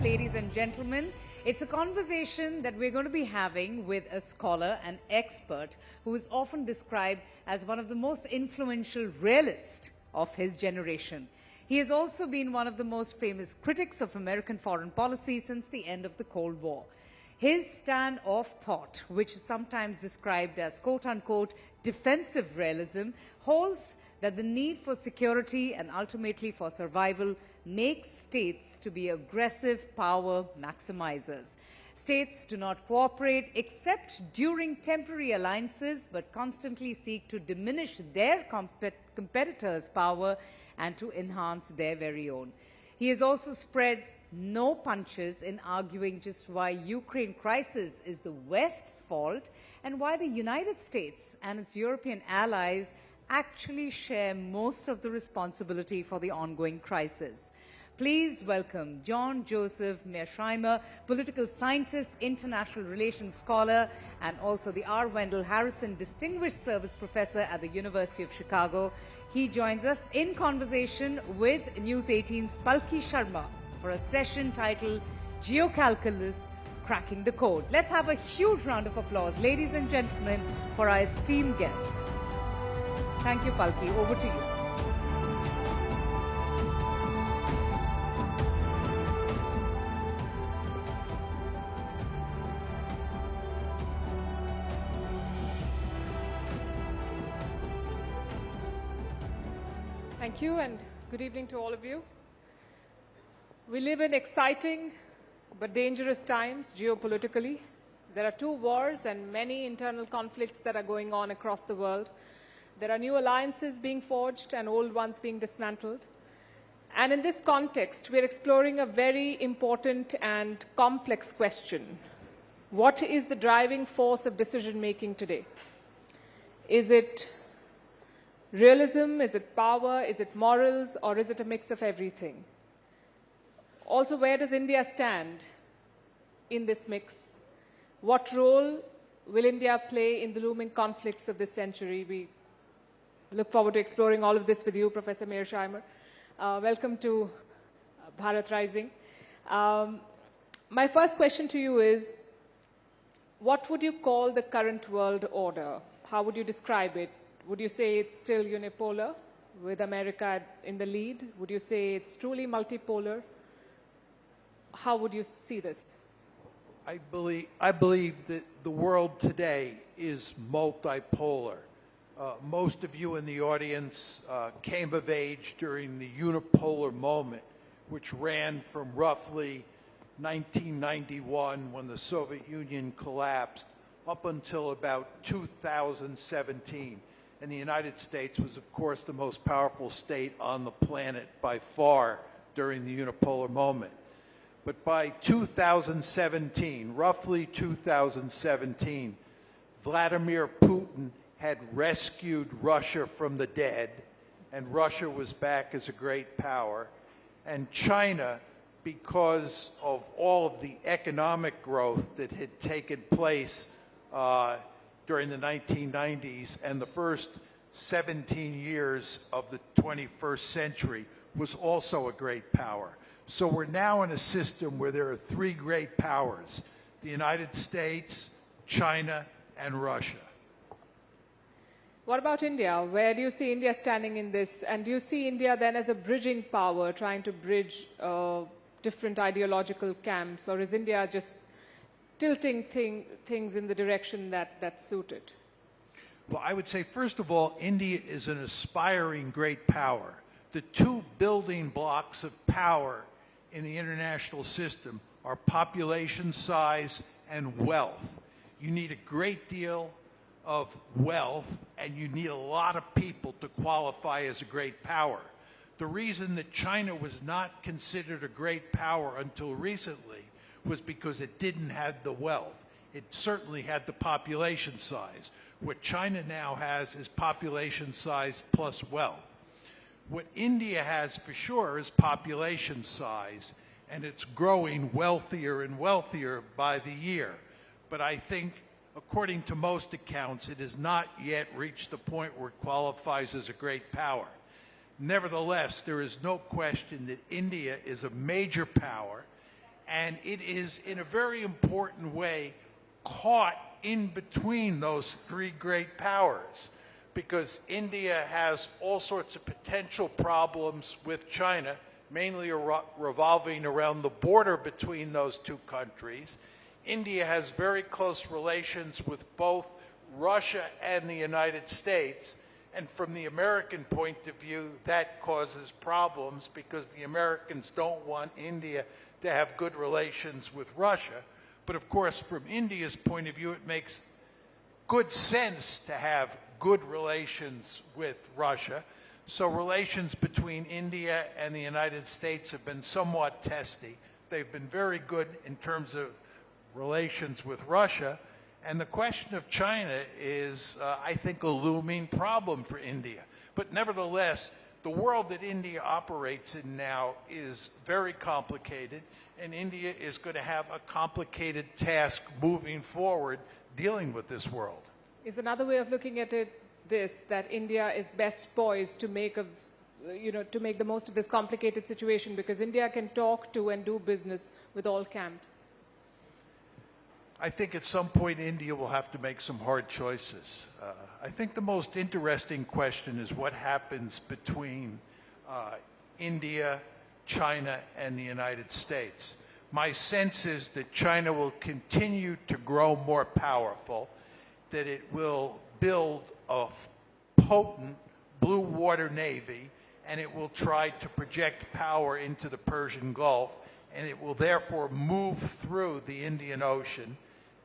ladies and gentlemen. It's a conversation that we're going to be having with a scholar and expert who is often described as one of the most influential realists of his generation. He has also been one of the most famous critics of American foreign policy since the end of the Cold War. His stand of thought, which is sometimes described as quote-unquote defensive realism, holds that the need for security and ultimately for survival makes states to be aggressive power maximizers. States do not cooperate except during temporary alliances, but constantly seek to diminish their competitors' power and to enhance their very own. He has also spread no punches in arguing just why Ukraine crisis is the West's fault and why the United States and its European allies actually share most of the responsibility for the ongoing crisis. Please welcome John Joseph Mearsheimer, political scientist, international relations scholar, and also the R. Wendell Harrison Distinguished Service Professor at the University of Chicago. He joins us in conversation with News18's Palki Sharma for a session titled Geocalculus, Cracking the Code. Let's have a huge round of applause, ladies and gentlemen, for our esteemed guest. Thank you, Palki. Over to you. Thank you, and good evening to all of you. We live in exciting but dangerous times geopolitically. There are two wars and many internal conflicts that are going on across the world. There are new alliances being forged and old ones being dismantled. And in this context, we're exploring a very important and complex question. What is the driving force of decision-making today? Is it realism? Is it power? Is it morals? Or is it a mix of everything? Also, where does India stand in this mix? What role will India play in the looming conflicts of this century? We look forward to exploring all of this with you, Professor Mearsheimer. Welcome to Bharat Rising. My first question to you is, what would you call the current world order? How would you describe it? Would you say it's still unipolar, with America in the lead? Would you say it's truly multipolar? How would you see this? I believe that the world today is multipolar. Most of you in the audience came of age during the unipolar moment, which ran from roughly 1991, when the Soviet Union collapsed, up until about 2017. And the United States was, of course, the most powerful state on the planet by far during the unipolar moment. But by 2017, roughly 2017, Vladimir Putin had rescued Russia from the dead, and Russia was back as a great power. And China, because of all of the economic growth that had taken place during the 1990s and the first 17 years of the 21st century, was also a great power. So we're now in a system where there are three great powers: the United States, China, and Russia. What about India? Where do you see India standing in this? And do you see India then as a bridging power, trying to bridge different ideological camps? Or is India just tilting things in the direction that's suited? Well, I would say, first of all, India is an aspiring great power. The two building blocks of power in the international system are population size and wealth. You need a great deal of wealth, and you need a lot of people to qualify as a great power. The reason that China was not considered a great power until recently was because it didn't have the wealth. It certainly had the population size. What China now has is population size plus wealth. What India has for sure is population size, and it's growing wealthier and wealthier by the year. But I think, according to most accounts, it has not yet reached the point where it qualifies as a great power. Nevertheless, there is no question that India is a major power, And it is, in a very important way, caught in between those three great powers, because India has all sorts of potential problems with China, mainly revolving around the border between those two countries. India has very close relations with both Russia and the United States, and from the American point of view, that causes problems because the Americans don't want India to have good relations with Russia. But of course, from India's point of view, it makes good sense to have good relations with Russia. So relations between India and the United States have been somewhat testy. They've been very good in terms of relations with Russia. And the question of China is, I think, a looming problem for India. But nevertheless, the world that India operates in now is very complicated, and India is going to have a complicated task moving forward dealing with this world. Is another way of looking at it this, that India is best poised to make to make the most of this complicated situation, because India can talk to and do business with all camps? I think at some point India will have to make some hard choices. I think the most interesting question is what happens between India, China, and the United States. My sense is that China will continue to grow more powerful, that it will build a potent blue water navy, and it will try to project power into the Persian Gulf, and it will therefore move through the Indian Ocean,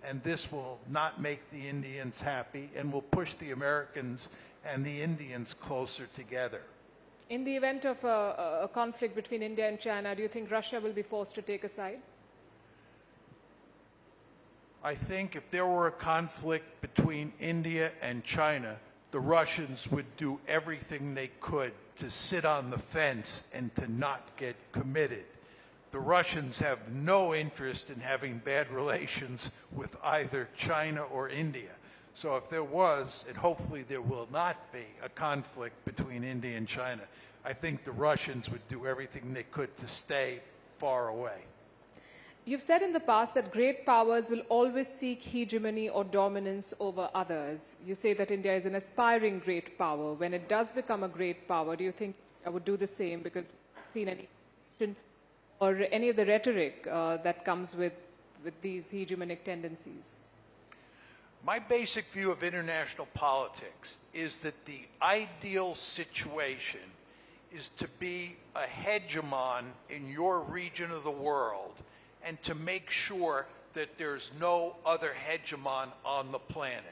and this will not make the Indians happy and will push the Americans and the Indians closer together. In the event of a conflict between India and China, do you think Russia will be forced to take a side? I think if there were a conflict between India and China, the Russians would do everything they could to sit on the fence and to not get committed. The Russians have no interest in having bad relations with either China or India. So if there was, and hopefully there will not be, a conflict between India and China, I think the Russians would do everything they could to stay far away. You've said in the past that great powers will always seek hegemony or dominance over others. You say that India is an aspiring great power. When it does become a great power, do you think I would do the same? Because I've seen any or any of the rhetoric that comes with these hegemonic tendencies. My basic view of international politics is that the ideal situation is to be a hegemon in your region of the world and to make sure that there's no other hegemon on the planet.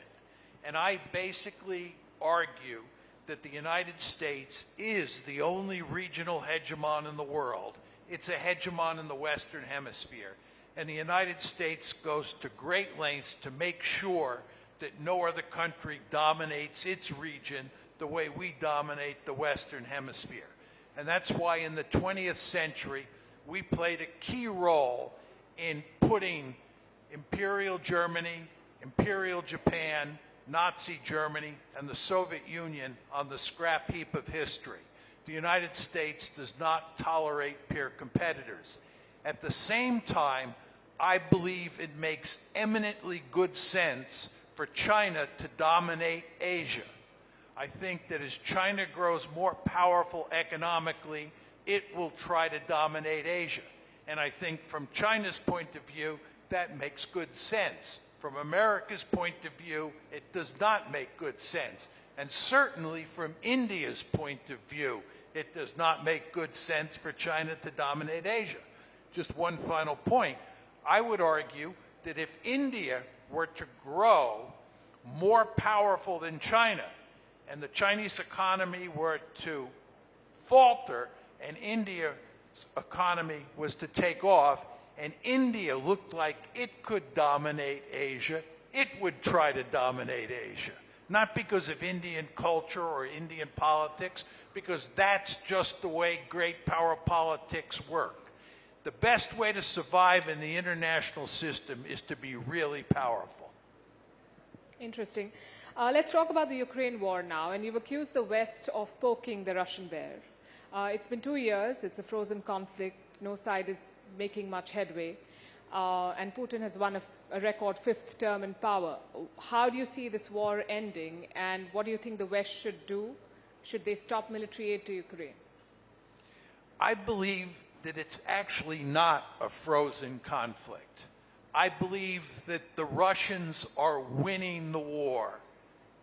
And I basically argue that the United States is the only regional hegemon in the world. It's a hegemon in the Western Hemisphere. And the United States goes to great lengths to make sure that no other country dominates its region the way we dominate the Western Hemisphere. And that's why in the 20th century, we played a key role in putting Imperial Germany, Imperial Japan, Nazi Germany, and the Soviet Union on the scrap heap of history. The United States does not tolerate peer competitors. At the same time, I believe it makes eminently good sense for China to dominate Asia. I think that as China grows more powerful economically, it will try to dominate Asia. And I think from China's point of view, that makes good sense. From America's point of view, it does not make good sense. And certainly from India's point of view, it does not make good sense for China to dominate Asia. Just one final point. I would argue that if India were to grow more powerful than China, and the Chinese economy were to falter, and India's economy was to take off, and India looked like it could dominate Asia, it would try to dominate Asia. Not because of Indian culture or Indian politics, because that's just the way great power politics work. The best way to survive in the international system is to be really powerful. Interesting. Let's talk about the Ukraine war now. And you've accused the West of poking the Russian bear. It's been 2 years. It's a frozen conflict. no side is making much headway. And Putin has won a record 5th term in power. How do you see this war ending, and what do you think the West should do? Should they stop military aid to Ukraine? I believe that it's actually not a frozen conflict. I believe that the Russians are winning the war,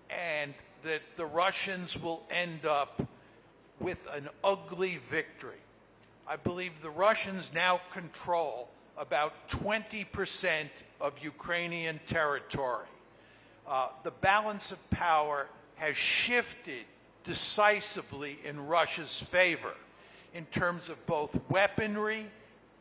and that the Russians will end up with an ugly victory. I believe the Russians now control about 20% of Ukrainian territory. The balance of power has shifted decisively in Russia's favor in terms of both weaponry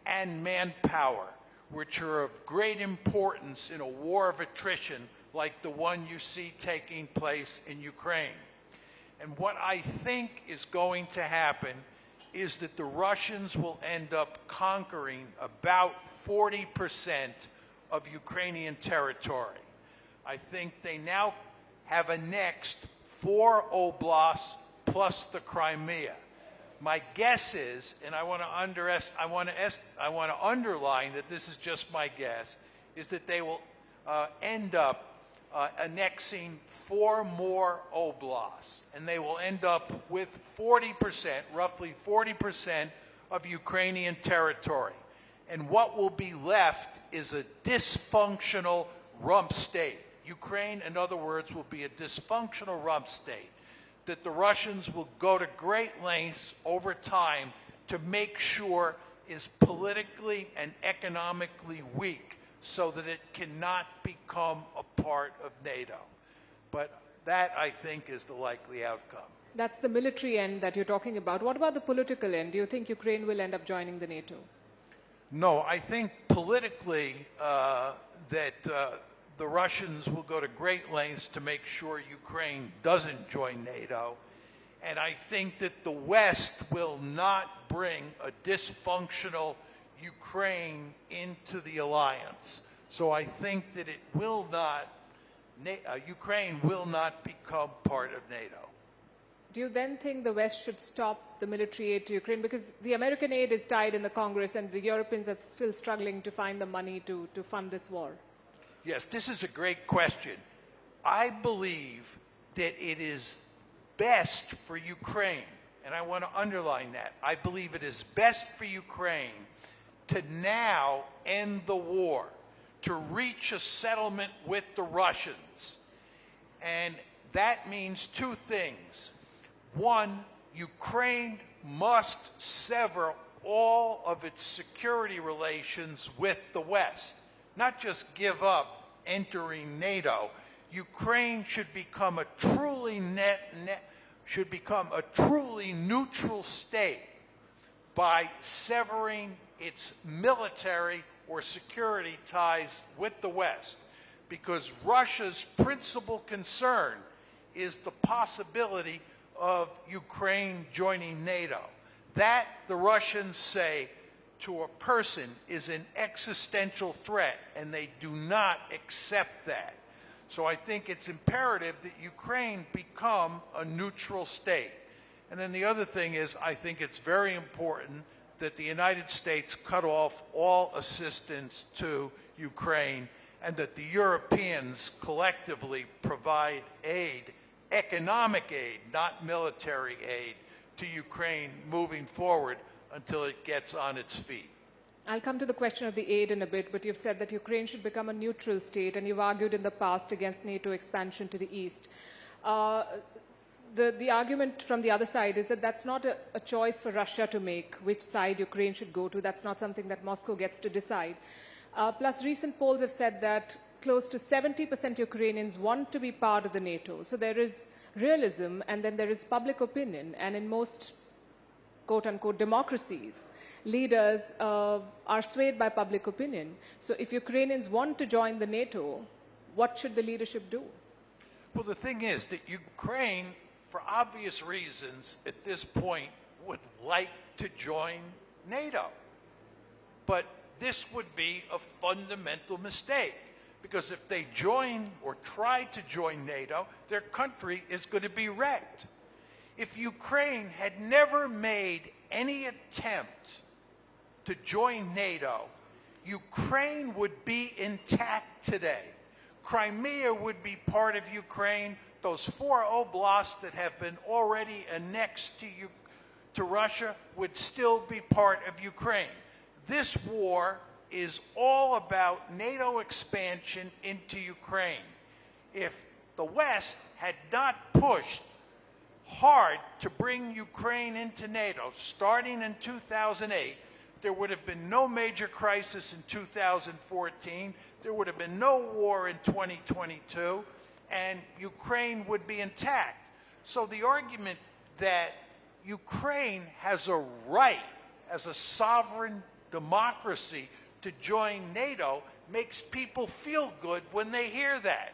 and manpower, which are of great importance in a war of attrition like the one you see taking place in Ukraine. And what I think is going to happen is that the Russians will end up conquering about 40% of Ukrainian territory. I think they now have annexed 4 oblasts plus the Crimea. My guess is, and I want to underline that this is just my guess, is that they will end up annexing 4 more oblasts, and they will end up with 40%, roughly 40% of Ukrainian territory. And what will be left is a dysfunctional rump state. Ukraine, in other words, will be a dysfunctional rump state that the Russians will go to great lengths over time to make sure is politically and economically weak so that it cannot become a part of NATO. But that, I think, is the likely outcome. That's the military end that you're talking about. What about the political end? Do you think Ukraine will end up joining the NATO? No, I think politically that the Russians will go to great lengths to make sure Ukraine doesn't join NATO. And I think that the West will not bring a dysfunctional Ukraine into the alliance. So I think that it will not, Ukraine will not become part of NATO. Do you then think the West should stop the military aid to Ukraine? Because the American aid is tied in the Congress and the Europeans are still struggling to find the money to fund this war. Yes, this is a great question. I believe that it is best for Ukraine, and I want to underline that. I believe it is best for Ukraine to now end the war, to reach a settlement with the Russians. And that means 2 things. One, Ukraine must sever all of its security relations with the West, not just give up entering NATO. Ukraine should become a truly neutral state by severing its military or security ties with the West, because Russia's principal concern is the possibility of Ukraine joining NATO. That, the Russians say, to a person is an existential threat, and they do not accept that. So I think it's imperative that Ukraine become a neutral state. And then the other thing is, I think it's very important that the United States cut off all assistance to Ukraine, and that the Europeans collectively provide aid, economic aid, not military aid, to Ukraine moving forward until it gets on its feet. I'll come to the question of the aid in a bit, but you've said that Ukraine should become a neutral state, and you've argued in the past against NATO expansion to the east. The argument from the other side is that that's not a choice for Russia to make, which side Ukraine should go to. That's not something that Moscow gets to decide. Plus, recent polls have said that close to 70% Ukrainians want to be part of the NATO. So there is realism, and then there is public opinion. And in most quote-unquote democracies, leaders are swayed by public opinion. So if Ukrainians want to join the NATO, what should the leadership do? Well, the thing is that Ukraine, for obvious reasons, at this point, would like to join NATO. But this would be a fundamental mistake, because if they join or try to join NATO, their country is going to be wrecked. If Ukraine had never made any attempt to join NATO, Ukraine would be intact today. Crimea would be part of Ukraine. Those 4 oblasts that have been already annexed to Russia would still be part of Ukraine. This war is all about NATO expansion into Ukraine. If the West had not pushed hard to bring Ukraine into NATO, starting in 2008, there would have been no major crisis in 2014, there would have been no war in 2022, and Ukraine would be intact. So the argument that Ukraine has a right as a sovereign democracy to join NATO makes people feel good when they hear that,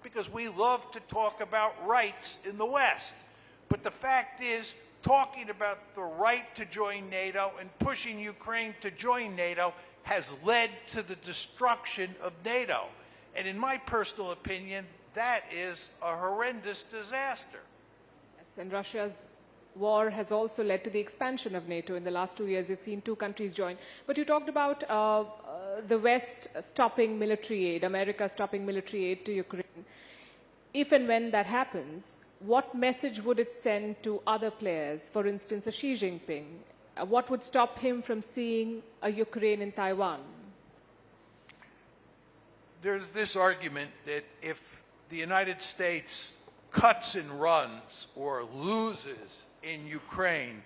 because we love to talk about rights in the West. But the fact is, talking about the right to join NATO and pushing Ukraine to join NATO has led to the destruction of NATO. And in my personal opinion, that is a horrendous disaster. Yes, and Russia's war has also led to the expansion of NATO. In the last 2 years, we've seen 2 countries join. But you talked about the West stopping military aid, America stopping military aid to Ukraine. If and when that happens, what message would it send to other players, for instance, a Xi Jinping? What would stop him from seeing a Ukraine in Taiwan? There's this argument that if the United States cuts and runs or loses in Ukraine,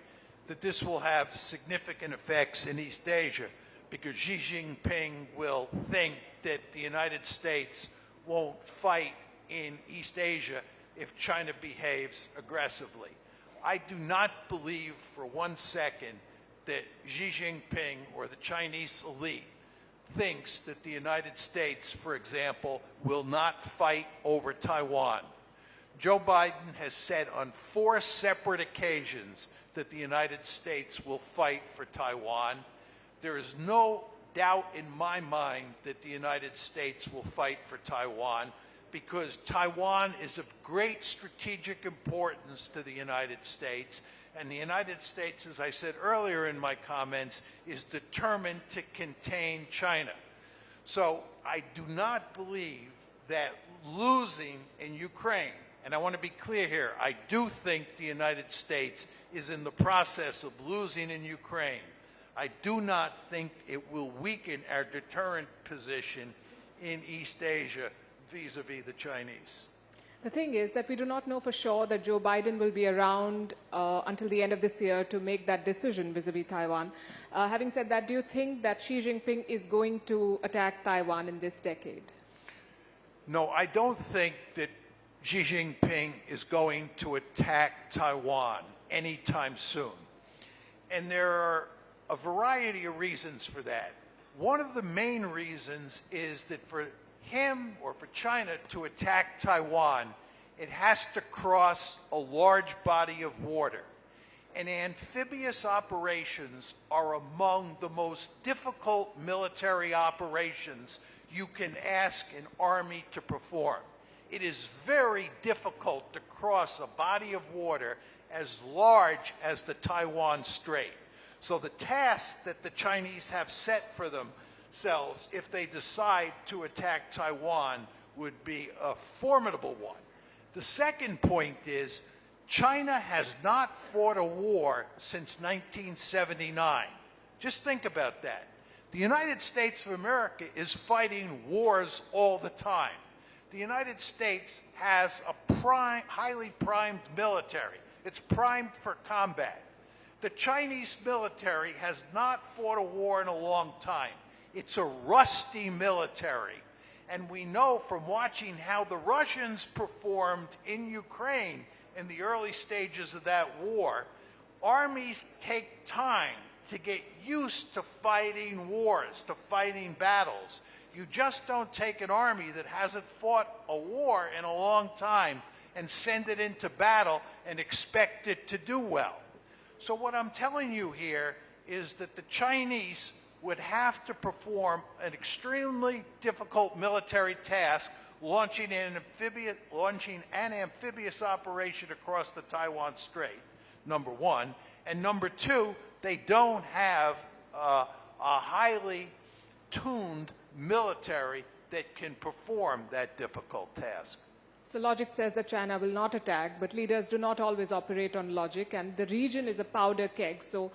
that this will have significant effects in East Asia, because Xi Jinping will think that the United States won't fight in East Asia if China behaves aggressively. I do not believe for 1 second that Xi Jinping or the Chinese elite thinks that the United States, for example, will not fight over Taiwan. Joe Biden has said on 4 separate occasions that the United States will fight for Taiwan. There is no doubt in my mind that the United States will fight for Taiwan, because Taiwan is of great strategic importance to the United States, and the United States, as I said earlier in my comments, is determined to contain China. So I do not believe that losing in Ukraine, and I want to be clear here, I do think the United States is in the process of losing in Ukraine. I do not think it will weaken our deterrent position in East Asia vis-a-vis the Chinese. The thing is that we do not know for sure that Joe Biden will be around until the end of this year to make that decision vis-a-vis Taiwan. Having said that, do you think that Xi Jinping is going to attack Taiwan in this decade? No, I don't think that Xi Jinping is going to attack Taiwan anytime soon. And there are a variety of reasons for that. One of the main reasons is that for him or for China to attack Taiwan, it has to cross a large body of water. And amphibious operations are among the most difficult military operations you can ask an army to perform. It is very difficult to cross a body of water as large as the Taiwan Strait. So the task that the Chinese have set for themselves, if they decide to attack Taiwan, would be a formidable one. The second point is, China has not fought a war since 1979. Just think about that. The United States of America is fighting wars all the time. The United States has a highly primed military. It's primed for combat. The Chinese military has not fought a war in a long time. It's a rusty military. And we know from watching how the Russians performed in Ukraine in the early stages of that war, armies take time to get used to fighting wars, to fighting battles. You just don't take an army that hasn't fought a war in a long time and send it into battle and expect it to do well. So what I'm telling you here is that the Chinese would have to perform an extremely difficult military task, launching an amphibious operation across the Taiwan Strait, number one. And number two, they don't have highly tuned military that can perform that difficult task. So logic says that China will not attack, but leaders do not always operate on logic, and the region is a powder keg, so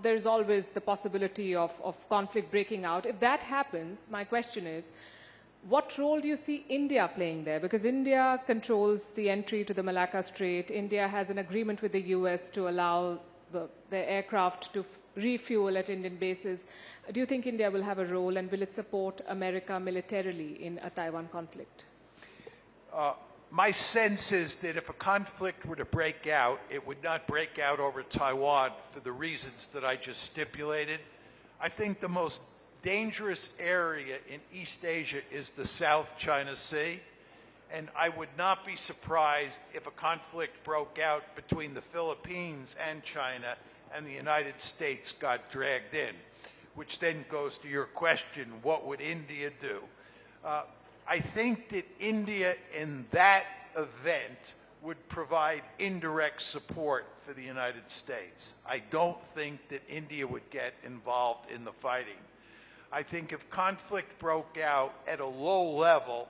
there's always the possibility of conflict breaking out. If that happens, my question is, what role do you see India playing there? Because India controls the entry to the Malacca Strait. India has an agreement with the US to allow the aircraft to refuel at Indian bases. Do you think India will have a role, and will it support America militarily in a Taiwan conflict? My sense is that if a conflict were to break out, it would not break out over Taiwan for the reasons that I just stipulated. I think the most dangerous area in East Asia is the South China Sea, and I would not be surprised if a conflict broke out between the Philippines and China and the United States got dragged in, which then goes to your question, what would India do? I think that India in that event would provide indirect support for the United States. I don't think that India would get involved in the fighting. I think if conflict broke out at a low level,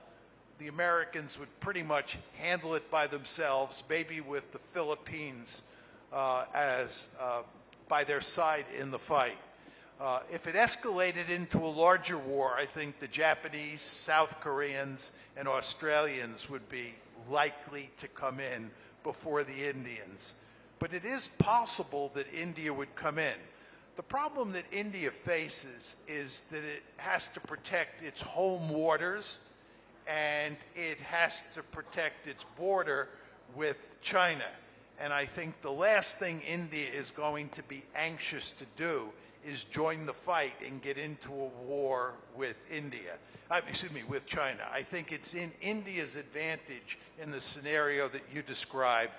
the Americans would pretty much handle it by themselves, maybe with the Philippines by their side in the fight. If it escalated into a larger war, I think the Japanese, South Koreans, and Australians would be likely to come in before the Indians. But it is possible that India would come in. The problem that India faces is that it has to protect its home waters, and it has to protect its border with China. And I think the last thing India is going to be anxious to do is join the fight and get into a war with with China. I think it's in India's advantage in the scenario that you described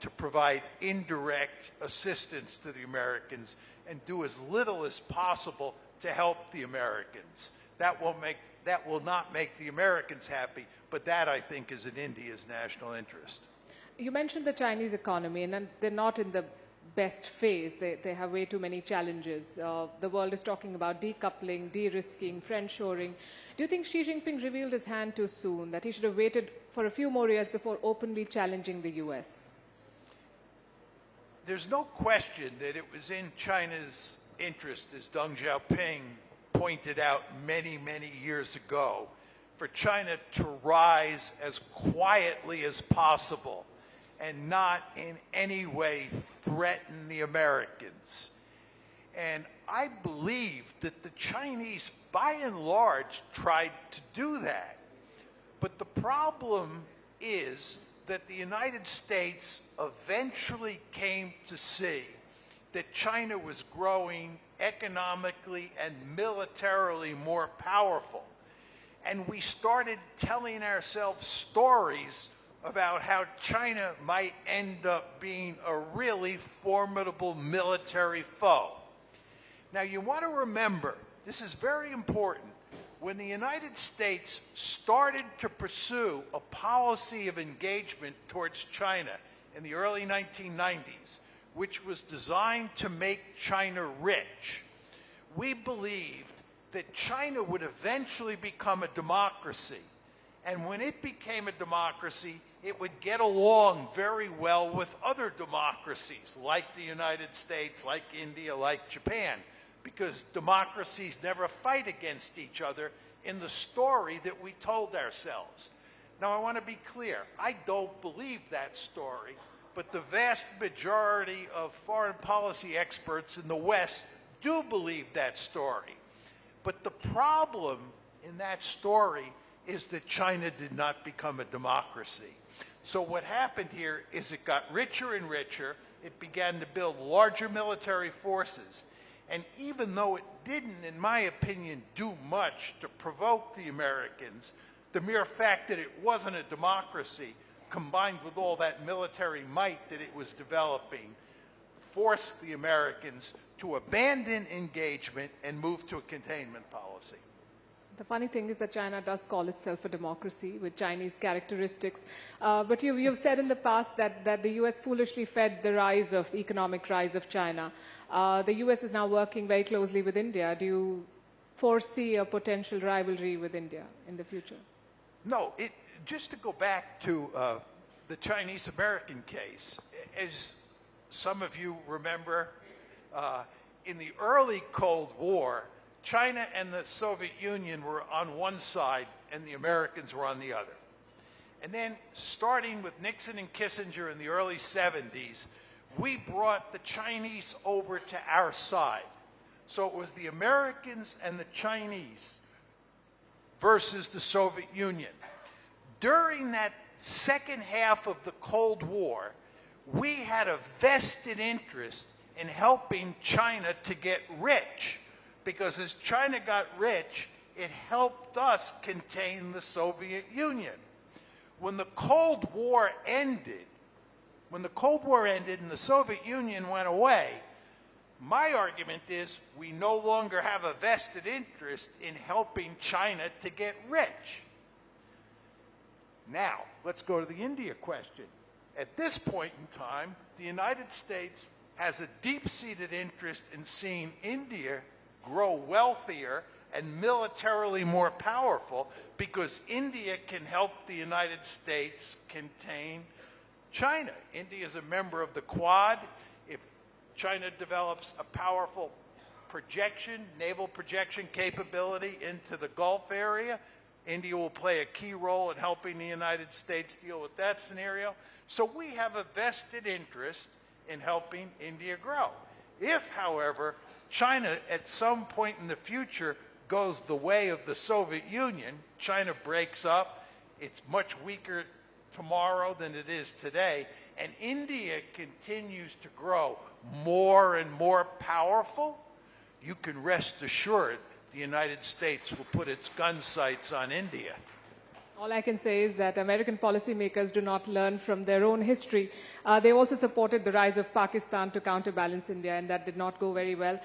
to provide indirect assistance to the Americans and do as little as possible to help the Americans. That will not make the Americans happy, but that, I think, is in India's national interest. You mentioned the Chinese economy, and they're not in the best phase. They have way too many challenges. The world is talking about decoupling, de-risking, friendshoring. Do you think Xi Jinping revealed his hand too soon, that he should have waited for a few more years before openly challenging the US? There's no question that it was in China's interest, as Deng Xiaoping pointed out many, many years ago, for China to rise as quietly as possible and not in any way threaten the Americans. And I believe that the Chinese, by and large, tried to do that. But the problem is that the United States eventually came to see that China was growing economically and militarily more powerful. And we started telling ourselves stories about how China might end up being a really formidable military foe. Now, you want to remember, this is very important, when the United States started to pursue a policy of engagement towards China in the early 1990s, which was designed to make China rich, we believed that China would eventually become a democracy. And when it became a democracy, it would get along very well with other democracies, like the United States, like India, like Japan, because democracies never fight against each other in the story that we told ourselves. Now, I want to be clear. I don't believe that story, but the vast majority of foreign policy experts in the West do believe that story. But the problem in that story is that China did not become a democracy. So what happened here is it got richer and richer. It began to build larger military forces. And even though it didn't, in my opinion, do much to provoke the Americans, the mere fact that it wasn't a democracy, combined with all that military might that it was developing, forced the Americans to abandon engagement and move to a containment policy. The funny thing is that China does call itself a democracy with Chinese characteristics. But you've said in the past that the US foolishly fed the economic rise of China. The US is now working very closely with India. Do you foresee a potential rivalry with India in the future? No, just to go back to the Chinese-American case, as some of you remember, in the early Cold War, China and the Soviet Union were on one side and the Americans were on the other. And then starting with Nixon and Kissinger in the early 70s, we brought the Chinese over to our side. So it was the Americans and the Chinese versus the Soviet Union. During that second half of the Cold War, we had a vested interest in helping China to get rich, because as China got rich, it helped us contain the Soviet Union. When the Cold War ended and the Soviet Union went away, my argument is we no longer have a vested interest in helping China to get rich. Now, let's go to the India question. At this point in time, the United States has a deep-seated interest in seeing India grow wealthier and militarily more powerful, because India can help the United States contain China. India is a member of the Quad. If China develops a powerful naval projection capability into the Gulf area, India will play a key role in helping the United States deal with that scenario. So we have a vested interest in helping India grow. If, however, China at some point in the future goes the way of the Soviet Union, China breaks up, it's much weaker tomorrow than it is today, and India continues to grow more and more powerful, you can rest assured the United States will put its gun sights on India. All I can say is that American policymakers do not learn from their own history. They also supported the rise of Pakistan to counterbalance India, and that did not go very well.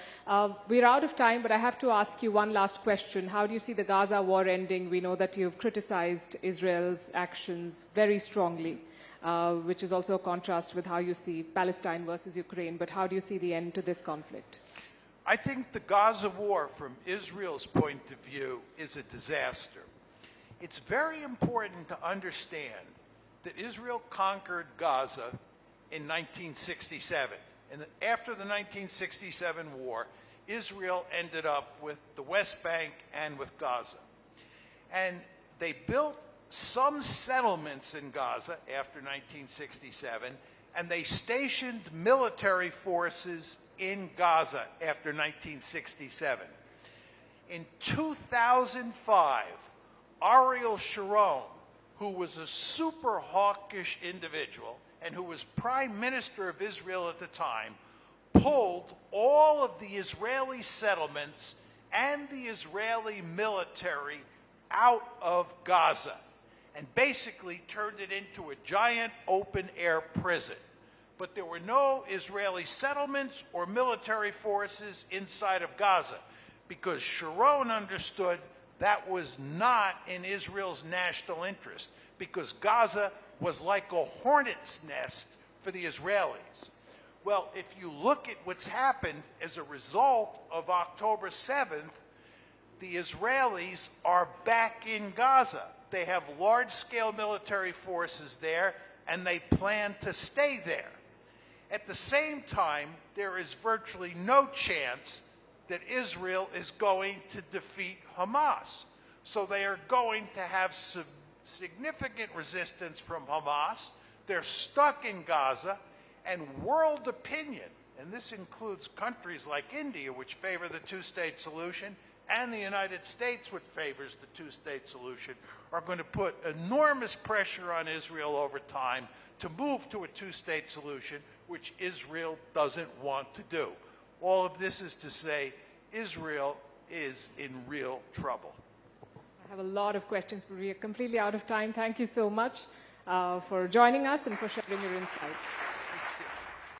We're out of time, but I have to ask you one last question. How do you see the Gaza war ending? We know that you've criticized Israel's actions very strongly, which is also a contrast with how you see Palestine versus Ukraine. But how do you see the end to this conflict? I think the Gaza war, from Israel's point of view, is a disaster. It's very important to understand that Israel conquered Gaza in 1967. And after the 1967 war, Israel ended up with the West Bank and with Gaza. And they built some settlements in Gaza after 1967, and they stationed military forces in Gaza after 1967. In 2005, Ariel Sharon, who was a super hawkish individual and who was prime minister of Israel at the time, pulled all of the Israeli settlements and the Israeli military out of Gaza and basically turned it into a giant open-air prison. But there were no Israeli settlements or military forces inside of Gaza, because Sharon understood that was not in Israel's national interest, because Gaza was like a hornet's nest for the Israelis. Well, if you look at what's happened as a result of October 7th, the Israelis are back in Gaza. They have large-scale military forces there, and they plan to stay there. At the same time, there is virtually no chance that Israel is going to defeat Hamas. So they are going to have significant resistance from Hamas. They're stuck in Gaza, and world opinion, and this includes countries like India, which favor the two-state solution, and the United States, which favors the two-state solution, are going to put enormous pressure on Israel over time to move to a two-state solution, which Israel doesn't want to do. All of this is to say Israel is in real trouble. I have a lot of questions, but we are completely out of time. Thank you so much for joining us and for sharing your insights.